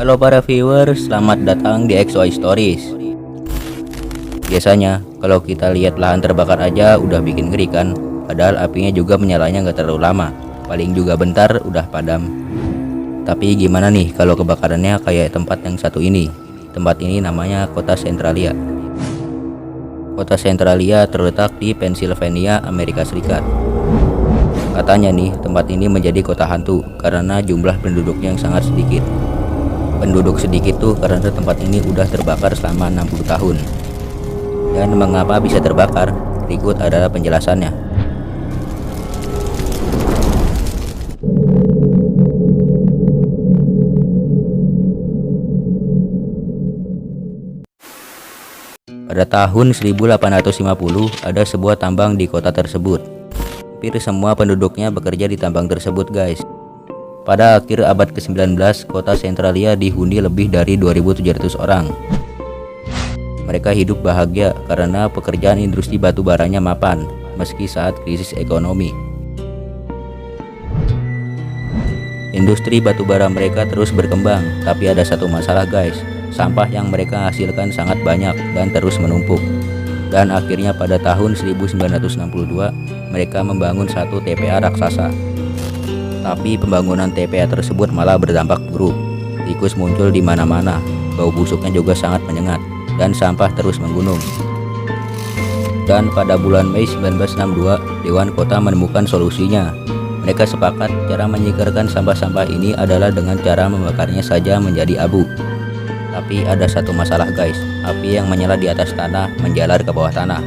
Halo para viewers, selamat datang di XY Stories. Biasanya kalau kita lihat lahan terbakar aja udah bikin ngeri kan. Padahal apinya juga menyalanya nggak terlalu lama, paling juga bentar udah padam. Tapi gimana nih kalau kebakarannya kayak tempat yang satu ini? Tempat ini namanya Kota Centralia. Kota Centralia terletak di Pennsylvania, Amerika Serikat. Katanya nih, tempat ini menjadi kota hantu karena jumlah penduduknya yang sangat sedikit. Penduduk sedikit tuh karena tempat ini udah terbakar selama 60 tahun. Dan mengapa bisa terbakar? Berikut adalah penjelasannya. Pada tahun 1850 ada sebuah tambang di kota tersebut. Hampir semua penduduknya bekerja di tambang tersebut, guys. Pada akhir abad ke-19, kota Centralia dihuni lebih dari 2.700 orang. Mereka hidup bahagia karena pekerjaan industri batu baranya mapan, meski saat krisis ekonomi. Industri batu bara mereka terus berkembang, tapi ada satu masalah, guys. Sampah yang mereka hasilkan sangat banyak dan terus menumpuk. Dan akhirnya pada tahun 1962, mereka membangun satu TPA raksasa. Tapi pembangunan TPA tersebut malah berdampak buruk. Tikus muncul di mana-mana, bau busuknya juga sangat menyengat, dan sampah terus menggunung. Dan pada bulan Mei 1962, Dewan Kota menemukan solusinya. Mereka sepakat cara menyingkirkan sampah-sampah ini adalah dengan cara membakarnya saja menjadi abu. Tapi ada satu masalah, guys. Api yang menyala di atas tanah menjalar ke bawah tanah.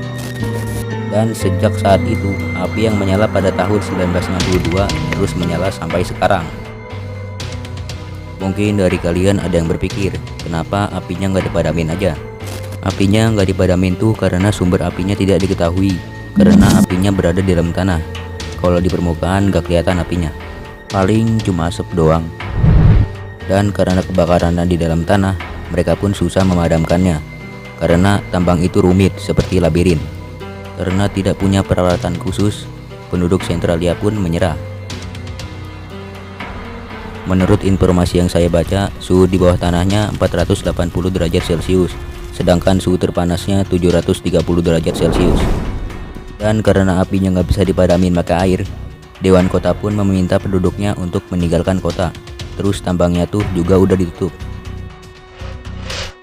Dan sejak saat itu, api yang menyala pada tahun 1962 terus menyala sampai sekarang. Mungkin dari kalian ada yang berpikir, kenapa apinya nggak dipadamin aja? Apinya nggak dipadamin tuh karena sumber apinya tidak diketahui, karena apinya berada di dalam tanah. Kalau di permukaan nggak kelihatan apinya, paling cuma asap doang. Dan karena kebakarannya di dalam tanah, mereka pun susah memadamkannya, karena tambang itu rumit seperti labirin. Karena tidak punya peralatan khusus, penduduk Centralia pun menyerah. Menurut informasi yang saya baca, suhu di bawah tanahnya 480 derajat Celcius, sedangkan suhu terpanasnya 730 derajat Celcius. Dan karena apinya nggak bisa dipadamin pakai air, Dewan Kota pun meminta penduduknya untuk meninggalkan kota. Terus tambangnya tuh juga udah ditutup.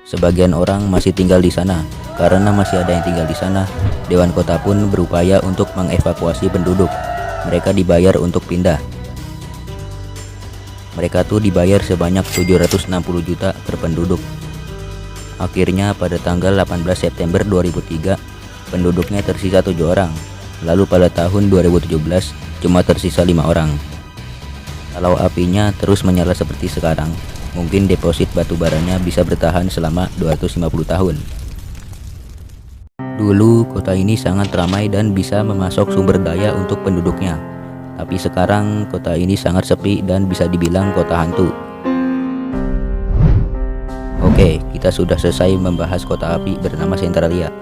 Sebagian orang masih tinggal di sana. Karena masih ada yang tinggal di sana, Dewan Kota pun berupaya untuk mengevakuasi penduduk. Mereka dibayar untuk pindah. Mereka tuh dibayar sebanyak 760 juta per penduduk. Akhirnya pada tanggal 18 September 2003, penduduknya tersisa 7 orang. Lalu pada tahun 2017 cuma tersisa 5 orang. Kalau apinya terus menyala seperti sekarang, mungkin deposit batu baranya bisa bertahan selama 250 tahun. Dulu kota ini sangat ramai dan bisa memasok sumber daya untuk penduduknya. Tapi sekarang kota ini sangat sepi dan bisa dibilang kota hantu. Oke, kita sudah selesai membahas kota api bernama Centralia.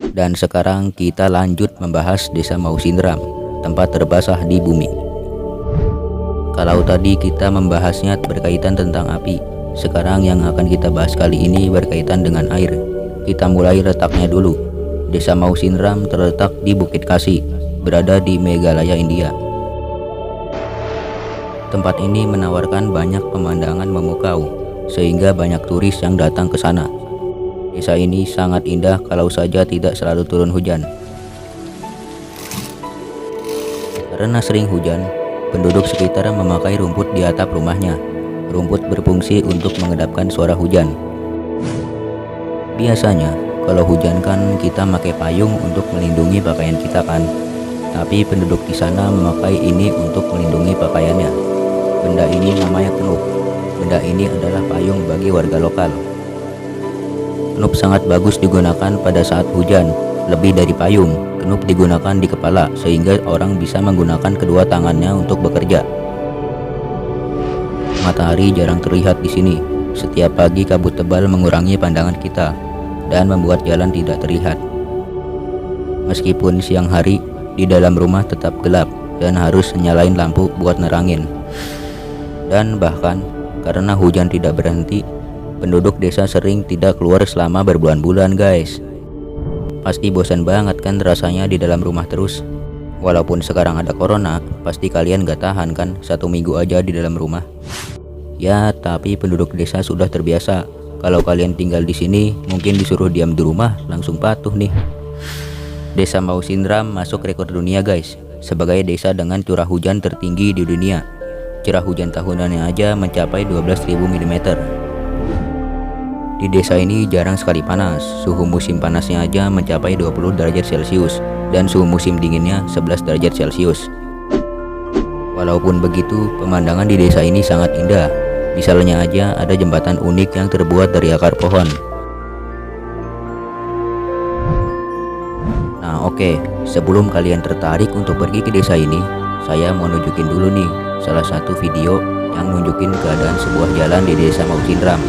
Dan sekarang kita lanjut membahas Desa Mausinram, tempat terbasah di bumi. Kalau tadi kita membahasnya berkaitan tentang api, sekarang yang akan kita bahas kali ini berkaitan dengan air. Kita mulai letaknya dulu. Desa Mausinram terletak di Bukit Kasih, berada di Meghalaya, India. Tempat ini menawarkan banyak pemandangan memukau, sehingga banyak turis yang datang ke sana. Desa ini sangat indah kalau saja tidak selalu turun hujan. Karena sering hujan, penduduk sekitar memakai rumput di atap rumahnya. Rumput berfungsi untuk mengedapkan suara hujan. Biasanya, kalau hujan kan kita pakai payung untuk melindungi pakaian kita kan. Tapi penduduk di sana memakai ini untuk melindungi pakaiannya. Benda ini namanya kenup. Benda ini adalah payung bagi warga lokal. Kenup sangat bagus digunakan pada saat hujan. Lebih dari payung, kenup digunakan di kepala sehingga orang bisa menggunakan kedua tangannya untuk bekerja. Matahari jarang terlihat di sini. Setiap pagi kabut tebal mengurangi pandangan kita dan membuat jalan tidak terlihat. Meskipun siang hari, di dalam rumah tetap gelap dan harus nyalain lampu buat nerangin. Dan bahkan karena hujan tidak berhenti. Penduduk desa sering tidak keluar selama berbulan-bulan guys. Pasti bosan banget kan rasanya di dalam rumah terus. Walaupun sekarang ada corona, pasti kalian gak tahan kan 1 minggu aja di dalam rumah. Ya, tapi penduduk desa sudah terbiasa. Kalau kalian tinggal di sini, mungkin disuruh diam di rumah, langsung patuh nih. Desa Mau Sindram masuk rekor dunia guys, sebagai desa dengan curah hujan tertinggi di dunia. Curah hujan tahunannya aja mencapai 12.000 mm. Di desa ini jarang sekali panas, suhu musim panasnya aja mencapai 20 derajat Celcius dan suhu musim dinginnya 11 derajat Celcius. Walaupun begitu, pemandangan di desa ini sangat indah. Misalnya aja ada jembatan unik yang terbuat dari akar pohon. Nah oke, sebelum kalian tertarik untuk pergi ke desa ini, saya mau nunjukin dulu nih salah satu video yang nunjukin keadaan sebuah jalan di desa Mau Sindram.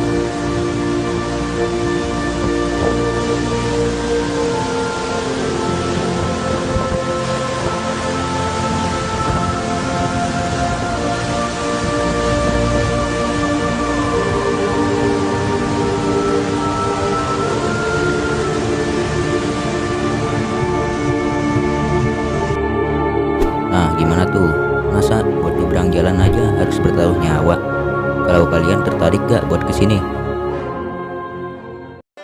Nah gimana tuh, masa buat nyebrang jalan aja harus bertaruh nyawa? Kalau kalian tertarik gak buat kesini?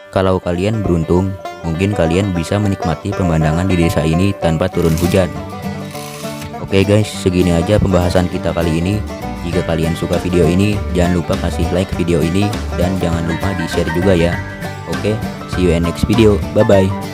Kalau kalian beruntung, mungkin kalian bisa menikmati pemandangan di desa ini tanpa turun hujan. Oke guys, segini aja pembahasan kita kali ini. Jika kalian suka video ini, jangan lupa kasih like video ini dan jangan lupa di share juga ya. Oke, see you in next video, bye bye.